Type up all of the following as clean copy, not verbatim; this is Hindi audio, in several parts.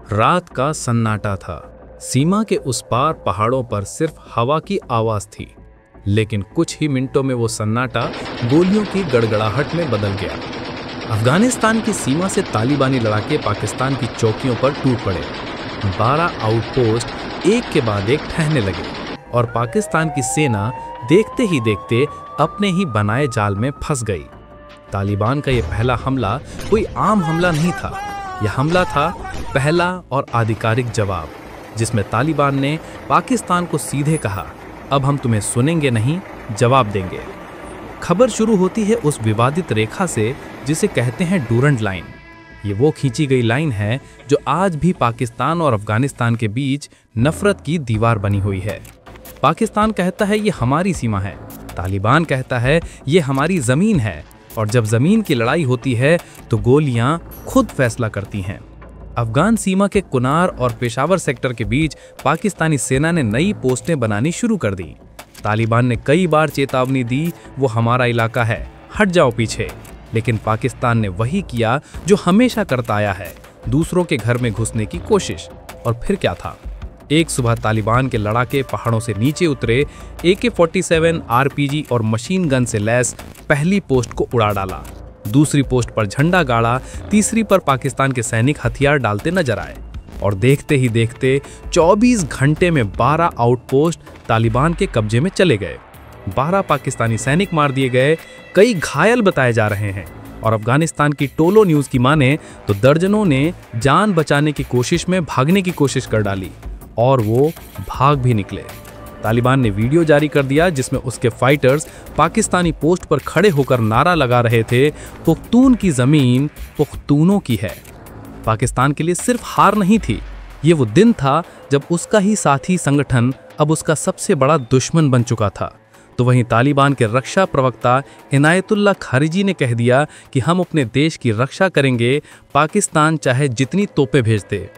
रात का सन्नाटा था। सीमा के उस पार पहाड़ों पर सिर्फ हवा की आवाज थी, लेकिन कुछ ही मिनटों में वो सन्नाटा गोलियों की गड़गड़ाहट में बदल गया। अफगानिस्तान की सीमा से तालिबानी लड़ाके पाकिस्तान की चौकियों पर टूट पड़े। 12 आउटपोस्ट एक के बाद एक ठहरने लगे और पाकिस्तान की सेना देखते ही देखते अपने ही बनाए जाल में फंस गई। तालिबान का यह पहला हमला कोई आम हमला नहीं था। यह हमला था पहला और आधिकारिक जवाब, जिसमें तालिबान ने पाकिस्तान को सीधे कहा, अब हम तुम्हें सुनेंगे नहीं, जवाब देंगे। खबर शुरू होती है उस विवादित रेखा से जिसे कहते हैं डूरंट लाइन। ये वो खींची गई लाइन है जो आज भी पाकिस्तान और अफगानिस्तान के बीच नफरत की दीवार बनी हुई है। पाकिस्तान कहता है ये हमारी सीमा है, तालिबान कहता है ये हमारी जमीन है, और जब जमीन की लड़ाई होती है तो गोलियां खुद फैसला करती हैं। अफगान सीमा के कुनार और पेशावर सेक्टर के बीच पाकिस्तानी सेना ने नई पोस्टें बनानी शुरू कर दी। तालिबान ने कई बार चेतावनी दी, वो हमारा इलाका है, हट जाओ पीछे, लेकिन पाकिस्तान ने वही किया जो हमेशा करता आया है, दूसरों के घर में घुसने की कोशिश। और फिर क्या था? एक सुबह तालिबान के लड़ाके पहाड़ों से नीचे उतरे, AK-47 RPG और मशीन गन से लैस पहली पोस्ट को उड़ा डाला, दूसरी पोस्ट पर झंडा गाड़ा, तीसरी पर पाकिस्तान के सैनिक हथियार डालते नजर आए। और देखते ही देखते 24 घंटे में 12 आउटपोस्ट तालिबान के कब्जे में चले गए। 12 पाकिस्तानी सैनिक मार दिए गए, कई घायल बताए जा रहे हैं, और अफगानिस्तान की टोलो न्यूज़ की माने तो दर्जनों ने जान बचाने की कोशिश में भागने की कोशिश कर डाली, और वो भाग भी निकले। तालिबान ने वीडियो जारी कर दिया जिसमें उसके फाइटर्स पाकिस्तानी पोस्ट पर खड़े होकर नारा लगा रहे थे, पुख्तून की जमीन पुख्तूनों की है। पाकिस्तान के लिए सिर्फ हार नहीं थी, ये वो दिन था जब उसका ही साथी संगठन अब उसका सबसे बड़ा दुश्मन बन चुका था। तो वहीं तालिबान के रक्षा प्रवक्ता इनायतुल्लाह खारिजी ने कह दिया कि हम अपने देश की रक्षा करेंगे, पाकिस्तान चाहे जितनी तोपें भेज दे।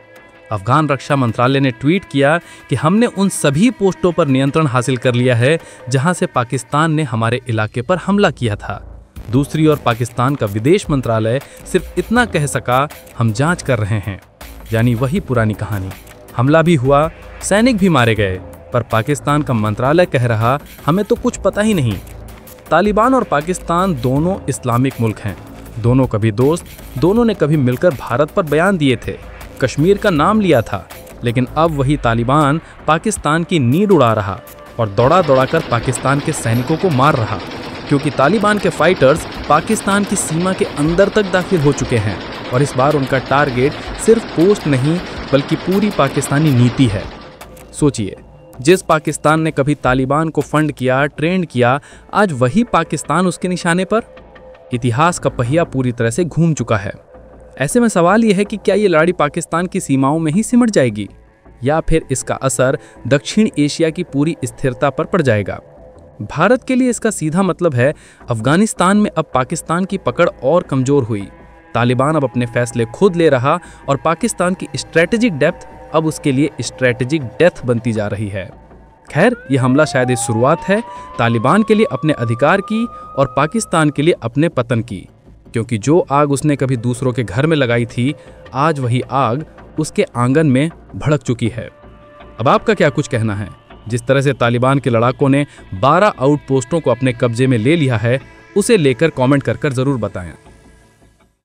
अफगान रक्षा मंत्रालय ने ट्वीट किया कि हमने उन सभी पोस्टों पर नियंत्रण हासिल कर लिया है जहां से पाकिस्तान ने हमारे इलाके पर हमला किया था। दूसरी ओर पाकिस्तान का विदेश मंत्रालय सिर्फ इतना कह सका, हम जांच कर रहे हैं। यानी वही पुरानी कहानी, हमला भी हुआ, सैनिक भी मारे गए, पर पाकिस्तान का मंत्रालय कह रहा हमें तो कुछ पता ही नहीं। तालिबान और पाकिस्तान दोनों इस्लामिक मुल्क हैं, दोनों कभी दोस्त, दोनों ने कभी मिलकर भारत पर बयान दिए थे, कश्मीर का नाम लिया था, लेकिन अब वही तालिबान पाकिस्तान की नींद उड़ा रहा और दौड़ा दौड़ा कर पाकिस्तान के सैनिकों को मार रहा, क्योंकि तालिबान के फाइटर्स पाकिस्तान की सीमा के अंदर तक दाखिल हो चुके हैं, और इस बार उनका टारगेट सिर्फ पोस्ट नहीं बल्कि पूरी पाकिस्तानी नीति है। सोचिए, जिस पाकिस्तान ने कभी तालिबान को फंड किया, ट्रेंड किया, आज वही पाकिस्तान उसके निशाने पर। इतिहास का पहिया पूरी तरह से घूम चुका है। ऐसे में सवाल यह है कि क्या ये लड़ाई पाकिस्तान की सीमाओं में ही सिमट जाएगी, या फिर इसका असर दक्षिण एशिया की पूरी स्थिरता पर पड़ जाएगा। भारत के लिए इसका सीधा मतलब है, अफगानिस्तान में अब पाकिस्तान की पकड़ और कमजोर हुई, तालिबान अब अपने फैसले खुद ले रहा, और पाकिस्तान की स्ट्रेटेजिक डेप्थ अब उसके लिए स्ट्रेटेजिक डेथ बनती जा रही है। खैर, ये हमला शायद एक शुरुआत है, तालिबान के लिए अपने अधिकार की और पाकिस्तान के लिए अपने पतन की, क्योंकि जो आग उसने कभी दूसरों के घर में लगाई थी, आज वही आग उसके आंगन में भड़क चुकी है। अब आपका क्या कुछ कहना है? जिस तरह से तालिबान के लड़ाकों ने 12 आउटपोस्टों को अपने कब्जे में ले लिया है, उसे लेकर कमेंट कर जरूर बताएं।